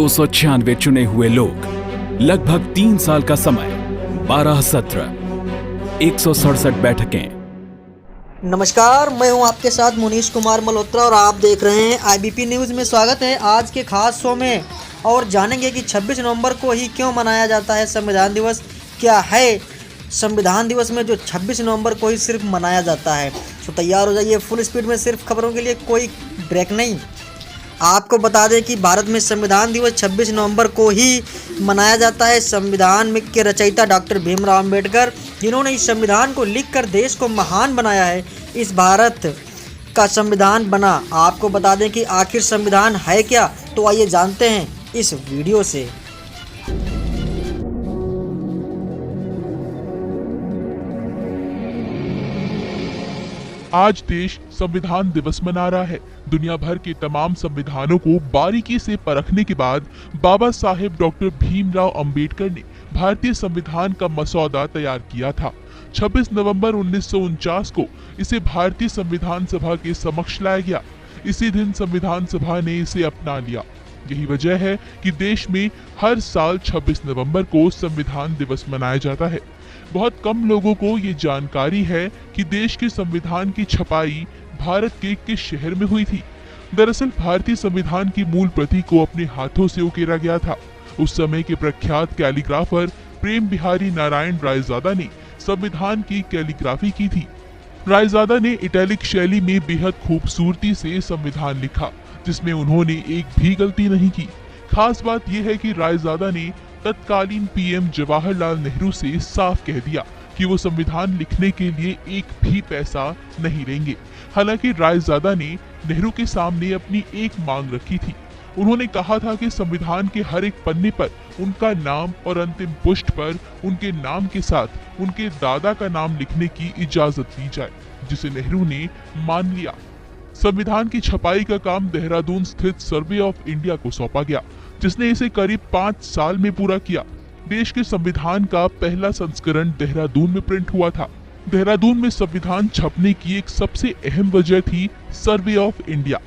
296 चुने हुए लोग, लगभग 3 साल का समय, 12 सत्र, 167 बैठकें। नमस्कार, मैं हूं आपके साथ मुनीश कुमार मल्होत्रा और आप देख रहे हैं आईबीपी न्यूज़ में। स्वागत है आज के खास शो में और जानेंगे कि 26 नवंबर को ही क्यों मनाया जाता है संविधान दिवस। क्या है संविधान दिवस में जो 26 नवंबर को ही सिर्फ मनाया जाता है। तो तैयार हो जाइए फुल स्पीड में, सिर्फ खबरों के लिए, कोई ब्रेक नहीं। आपको बता दें कि भारत में संविधान दिवस 26 नवंबर को ही मनाया जाता है। संविधान में के रचयिता डॉक्टर भीमराव अंबेडकर, जिन्होंने इस संविधान को लिखकर देश को महान बनाया है, इस भारत का संविधान बना। आपको बता दें कि आखिर संविधान है क्या, तो आइए जानते हैं इस वीडियो से। आज देश संविधान दिवस मना रहा है। दुनिया भर के तमाम संविधानों को बारीकी से परखने के बाद बाबा साहेब डॉक्टर भीमराव अंबेडकर ने भारतीय संविधान का मसौदा तैयार किया था। 26 नवंबर 1949 को इसे भारतीय संविधान सभा के समक्ष लाया गया। इसी दिन संविधान सभा ने इसे अपना लिया। यही वजह है कि देश में हर साल 26 नवंबर को संविधान दिवस मनाया जाता है। बहुत कम लोगों को ये जानकारी है कि देश के संविधान की छपाई भारत के किस शहर में हुई थी। दरअसल भारतीय संविधान की मूल प्रति को अपने हाथों से उकेरा गया था। उस समय के प्रख्यात कैलीग्राफर प्रेम बिहारी नारायण रायजादा ने संविधान की कैलीग्राफी की थी। रायजादा ने इटैलिक शैली में बेहद खूबसूरती से संविधान लिखा, जिसमें उन्होंने एक भी गलती नहीं की। खास बात यह है कि रायजादा ने तत्कालीन पीएम जवाहरलाल नेहरू से साफ कह दिया कि वो संविधान लिखने के लिए एक भी पैसा नहीं लेंगे। हालांकि रायजादा ने नेहरू के सामने अपनी एक मांग रखी थी। उन्होंने कहा था कि संविधान के हर एक पन्ने पर उनका नाम और अंतिम पृष्ठ पर उनके नाम के साथ उनके दादा का नाम लिखने की इजाजत दी जाए, जिसे नेहरू ने मान लिया। संविधान की छपाई का काम देहरादून स्थित सर्वे ऑफ इंडिया को सौंपा गया, जिसने इसे करीब 5 साल में पूरा किया। देश के संविधान का पहला संस्करण देहरादून में प्रिंट हुआ था। देहरादून में संविधान छपने की एक सबसे अहम वजह थी survey of India.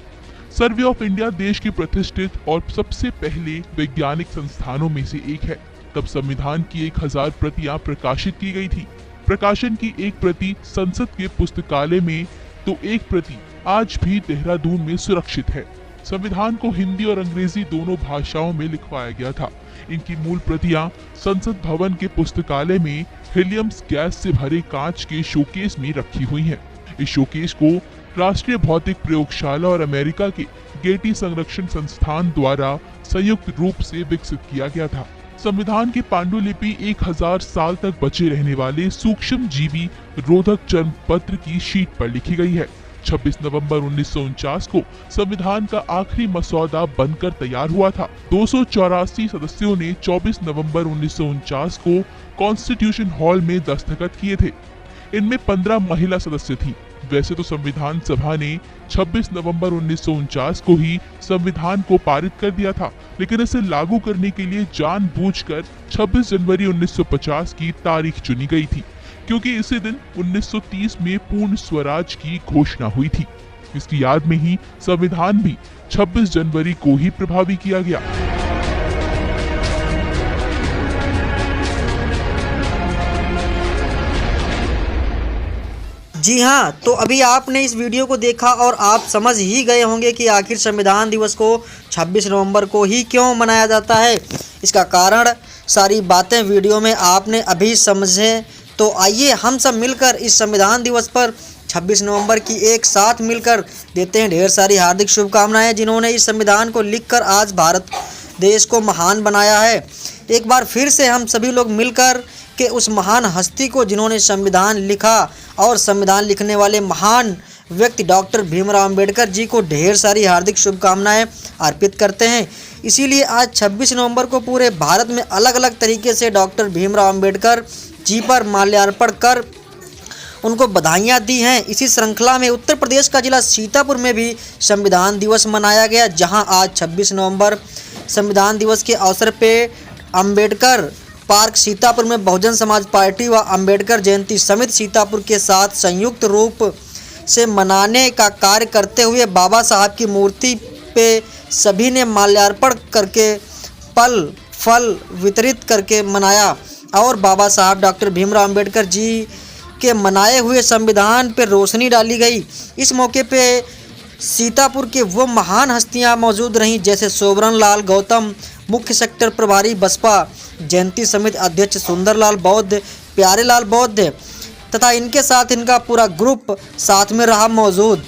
Survey of India देश की प्रतिष्ठित और सबसे पहले वैज्ञानिक संस्थानों में से एक है। तब संविधान की 1000 प्रतियां प्रकाशित की गई थी। प्रकाशन की एक प्रति संसद के पुस्तकालय में, तो एक प्रति आज भी देहरादून में सुरक्षित है। संविधान को हिंदी और अंग्रेजी दोनों भाषाओं में लिखवाया गया था। इनकी मूल प्रतियां संसद भवन के पुस्तकालय में हीलियम गैस से भरे कांच के शोकेस में रखी हुई हैं। इस शोकेस को राष्ट्रीय भौतिक प्रयोगशाला और अमेरिका के गेटी संरक्षण संस्थान द्वारा संयुक्त रूप से विकसित किया गया था। संविधान की पांडुलिपि 1000 साल तक बचे रहने वाले सूक्ष्म जीवी रोधक चर्म पत्र की शीट पर लिखी गई है। 26 नवंबर 1949 को संविधान का आखिरी मसौदा बनकर तैयार हुआ था। 284 सदस्यों ने 24 नवंबर 1949 को कॉन्स्टिट्यूशन हॉल में दस्तखत किए थे। इनमें 15 महिला सदस्य थी। वैसे तो संविधान सभा ने 26 नवंबर 1949 को ही संविधान को पारित कर दिया था, लेकिन इसे लागू करने के लिए जानबूझकर 26 जनवरी 1950 की तारीख चुनी गई थी, क्योंकि इसी दिन 1930 में पूर्ण स्वराज की घोषणा हुई थी। इसकी याद में ही संविधान भी 26 जनवरी को ही प्रभावी किया गया। जी हाँ, तो अभी आपने इस वीडियो को देखा और आप समझ ही गए होंगे कि आखिर संविधान दिवस को 26 नवंबर को ही क्यों मनाया जाता है। इसका कारण सारी बातें वीडियो में आपने अभी समझे। तो आइए हम सब मिलकर इस संविधान दिवस पर 26 नवंबर की एक साथ मिलकर देते हैं ढेर सारी हार्दिक शुभकामनाएं, जिन्होंने इस संविधान को लिखकर आज भारत देश को महान बनाया है। एक बार फिर से हम सभी लोग मिलकर के उस महान हस्ती को, जिन्होंने संविधान लिखा, और संविधान लिखने वाले महान व्यक्ति डॉक्टर भीमराव अंबेडकर जी को ढेर सारी हार्दिक शुभकामनाएं अर्पित करते हैं। इसीलिए आज 26 नवंबर को पूरे भारत में अलग अलग तरीके से डॉक्टर भीमराव अंबेडकर जी पर माल्यार्पण कर उनको बधाइयाँ दी हैं। इसी श्रृंखला में उत्तर प्रदेश का जिला सीतापुर में भी संविधान दिवस मनाया गया, जहां आज 26 नवंबर संविधान दिवस के अवसर पे अंबेडकर पार्क सीतापुर में बहुजन समाज पार्टी व अंबेडकर जयंती समिति सीतापुर के साथ संयुक्त रूप से मनाने का कार्य करते हुए बाबा साहब की मूर्ति पे सभी ने माल्यार्पण करके फल वितरित करके मनाया और बाबा साहब डॉक्टर भीमराव अंबेडकर जी के मनाए हुए संविधान पर रोशनी डाली गई। इस मौके पे सीतापुर के वो महान हस्तियां मौजूद रहीं जैसे सोबरन लाल गौतम, मुख्य सेक्टर प्रभारी बसपा, जयंती समिति अध्यक्ष सुंदरलाल बौद्ध, प्यारेलाल बौद्ध तथा इनके साथ इनका पूरा ग्रुप साथ में रहा मौजूद।